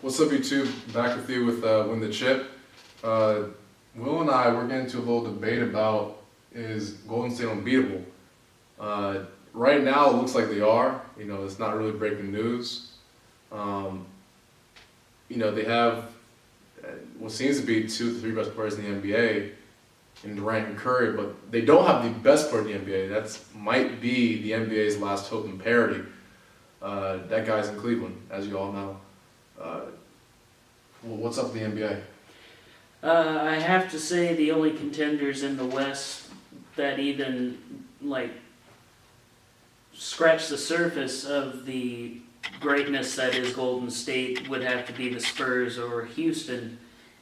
What's up, YouTube? Back with you with Win the Chip. Will and I, we're getting into a little debate about is Golden State unbeatable. Right now, it looks like they are. You know, it's not really breaking news. You know, they have what seems to be 2 to 3 best players in the NBA in Durant and Curry, but they don't have the best player in the NBA. That might be the NBA's last hope in parity. That guy's in Cleveland, as you all know. What's up with the NBA? I have to say the only contenders in the West that even, scratch the surface of the greatness that is Golden State would have to be the Spurs or Houston.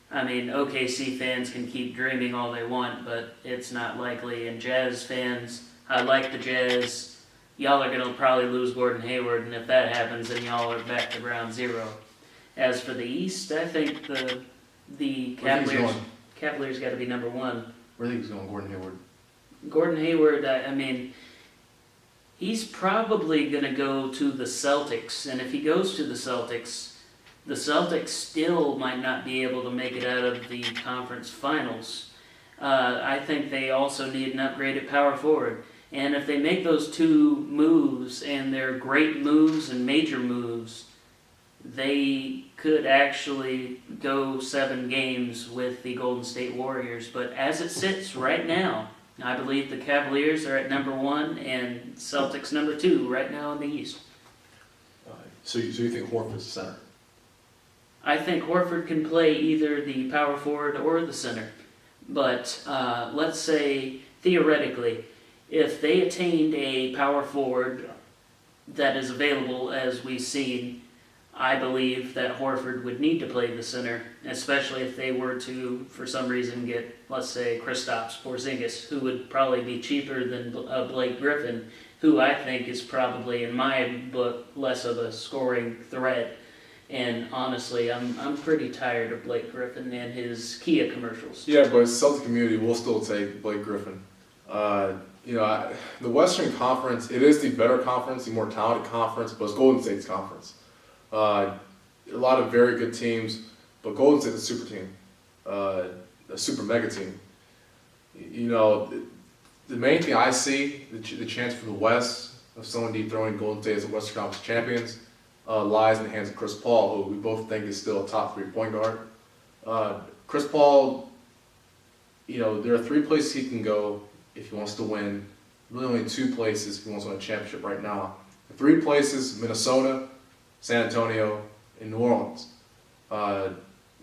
I mean, OKC fans can keep dreaming all they want, but it's not likely. And Jazz fans, I like the Jazz. Y'all are going to probably lose Gordon Hayward, and if that happens, then y'all are back to ground zero. As for the East, I think the Cavaliers got to be number one. Where do you think he's going, Gordon Hayward? Gordon Hayward, I mean, he's probably going to go to the Celtics, and if he goes to the Celtics still might not be able to make it out of the conference finals. I think they also need an upgraded power forward. And if they make those two moves, and they're great moves and major moves, they could actually go 7 games with the Golden State Warriors. But as it sits right now, I believe the Cavaliers are at number 1 and Celtics number 2 right now in the East. So you think Horford's the center? I think Horford can play either the power forward or the center. But let's say, theoretically, if they attained a power forward that is available as we've seen, I believe that Horford would need to play the center, especially if they were to, for some reason, get, let's say, Kristaps Porzingis, who would probably be cheaper than Blake Griffin, who I think is probably, in my book, less of a scoring threat. And honestly, I'm pretty tired of Blake Griffin and his Kia commercials. Yeah, but Celtic community will still take Blake Griffin. The Western Conference, it is the better conference, the more talented conference, but it's Golden State's conference. A lot of very good teams, but Golden State's a super team, a super mega team. You know, the main thing I see, the chance for the West of someone dethroning Golden State as the Western Conference champions, lies in the hands of Chris Paul, who we both think is still a top 3 point guard. Chris Paul, you know, there are 3 places he can go if he wants to win. Really only 2 places if he wants to win a championship right now. The 3 places, Minnesota, San Antonio, and New Orleans. Now,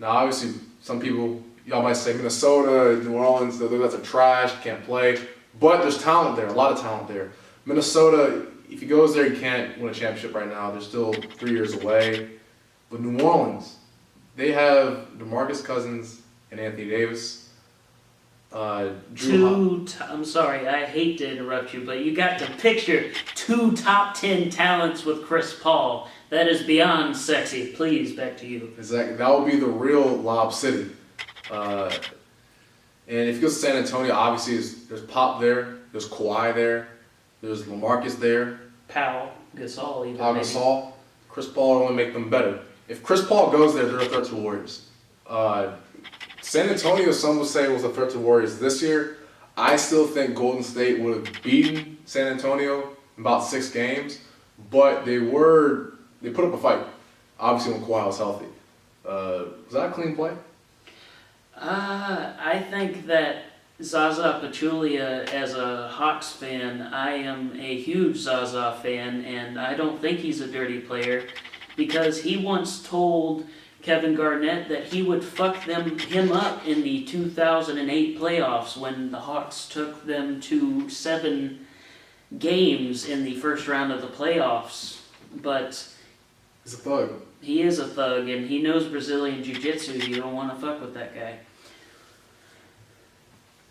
obviously, some people, y'all might say Minnesota, New Orleans, that's a trash, can't play. But there's talent there, a lot of talent there. Minnesota, if he goes there, he can't win a championship right now. They're still 3 years away. But New Orleans, they have DeMarcus Cousins and Anthony Davis. I'm sorry, I hate to interrupt you, but you got to picture 2 top 10 talents with Chris Paul. That is beyond sexy. Please, back to you. Exactly. That would be the real Lob City. And if you go to San Antonio, obviously there's Pop there, there's Kawhi there, there's LaMarcus there. Pau Gasol, even. Pau Gasol. Chris Paul will only make them better. If Chris Paul goes there, they're a threat to the Warriors. San Antonio, some would say, was a threat to the Warriors this year. I still think Golden State would have beaten San Antonio in about 6 games, but they put up a fight, obviously when Kawhi was healthy. Was that a clean play? I think that Zaza Pachulia, as a Hawks fan, I am a huge Zaza fan, and I don't think he's a dirty player because he once told Kevin Garnett that he would fuck him up in the 2008 playoffs when the Hawks took them to 7 games in the first round of the playoffs. But he's a thug. He is a thug, and he knows Brazilian Jiu-Jitsu. You don't want to fuck with that guy.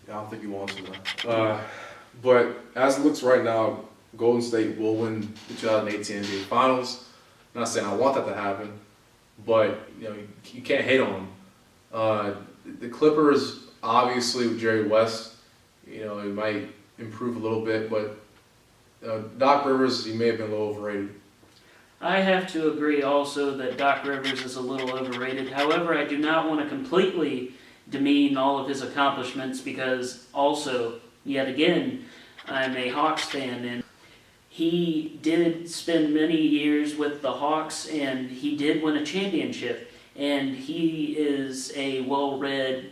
I don't think he wants to. But as it looks right now, Golden State will win the 2018 NBA Finals. I'm not saying I want that to happen, but you can't hate on them. The Clippers, obviously with Jerry West, it might improve a little bit, but Doc Rivers, he may have been a little overrated. I have to agree also that Doc Rivers is a little overrated. However, I do not want to completely demean all of his accomplishments because also, yet again, I'm a Hawks fan and he did spend many years with the Hawks and he did win a championship. And he is a well-read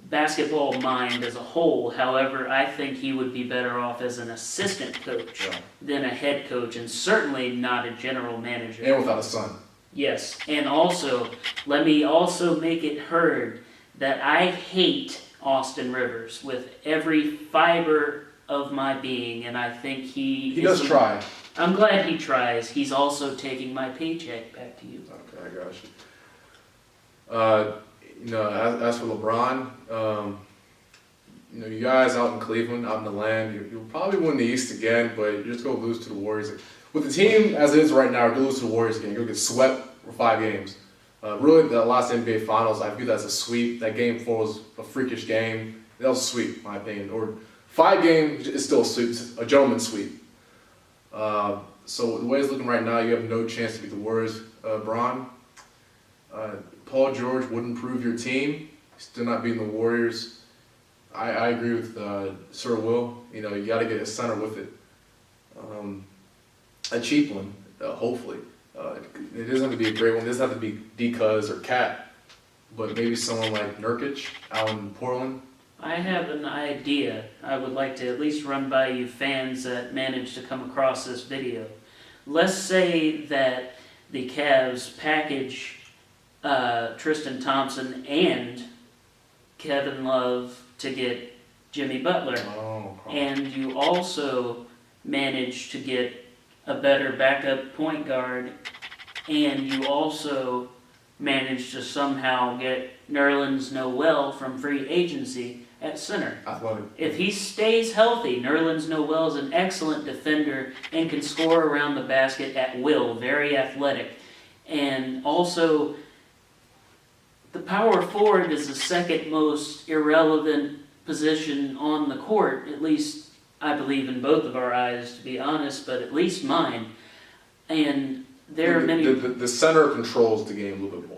basketball mind as a whole. However, I think he would be better off as an assistant coach than a head coach, and certainly not a general manager. And without a son. Yes, and also, let me also make it heard that I hate Austin Rivers with every fiber of my being, and I think he does try. I'm glad he tries. He's also taking my paycheck. Back to you. Okay, I got you. As for LeBron, you guys out in Cleveland, out in the land, you'll probably win the East again, but you're just going to lose to the Warriors. With the team as it is right now, you're going to lose to the Warriors again. You're going to get swept for 5 games. Really, the last NBA Finals, I view that as a sweep. That Game 4 was a freakish game. That was a sweep, in my opinion. Or 5 games is still a sweep, a gentleman's sweep. So the way it's looking right now, you have no chance to beat the Warriors. Bron, Paul George wouldn't improve your team. Still not beating the Warriors. I agree with Sir Will. You got to get a center with it. A cheap one, hopefully. It doesn't have to be a great one. It doesn't have to be Decuz or Cat, but maybe someone like Nurkic out in Portland. I have an idea I would like to at least run by you fans that managed to come across this video. Let's say that the Cavs package Tristan Thompson and Kevin Love to get Jimmy Butler. And you also manage to get a better backup point guard, and you also manage to somehow get Nerlens Noel from free agency at center. Athletic. If he stays healthy, Nerlens Noel is an excellent defender and can score around the basket at will, very athletic. And also, the power forward is the second most irrelevant position on the court, at least I believe in both of our eyes, to be honest, but at least mine. And there are many... The center controls the game a little bit more.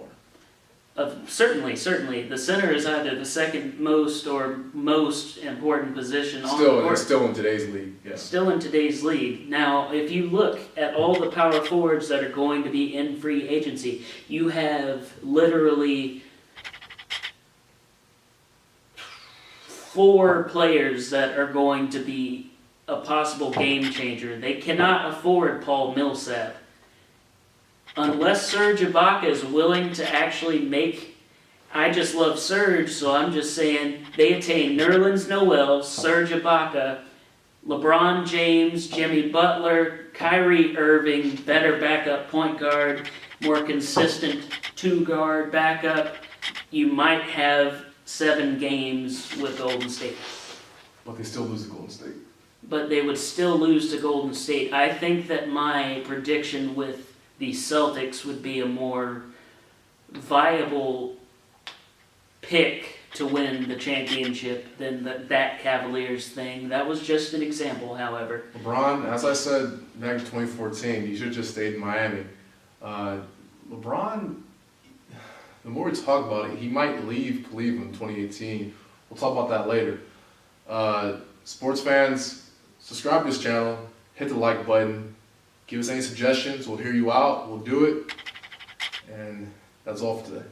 Certainly. The center is either the second most or most important position on the court. Still in today's league, yeah. Still in today's league. Now, if you look at all the power forwards that are going to be in free agency, you have literally 4 players that are going to be a possible game changer. They cannot afford Paul Millsap. Unless Serge Ibaka is willing to actually make... I just love Serge, so I'm just saying they attain Nerlens Noel, Serge Ibaka, LeBron James, Jimmy Butler, Kyrie Irving, better backup point guard, more consistent 2-guard backup. You might have 7 games with Golden State. But they still lose to Golden State. But they would still lose to Golden State. I think that my prediction with the Celtics would be a more viable pick to win the championship than that Cavaliers thing. That was just an example, however. LeBron, as I said back in 2014, he should have just stayed in Miami. LeBron, the more we talk about it, he might leave Cleveland in 2018. We'll talk about that later. Sports fans, subscribe to this channel, hit the like button, give us any suggestions, we'll hear you out, we'll do it, and that's all for today.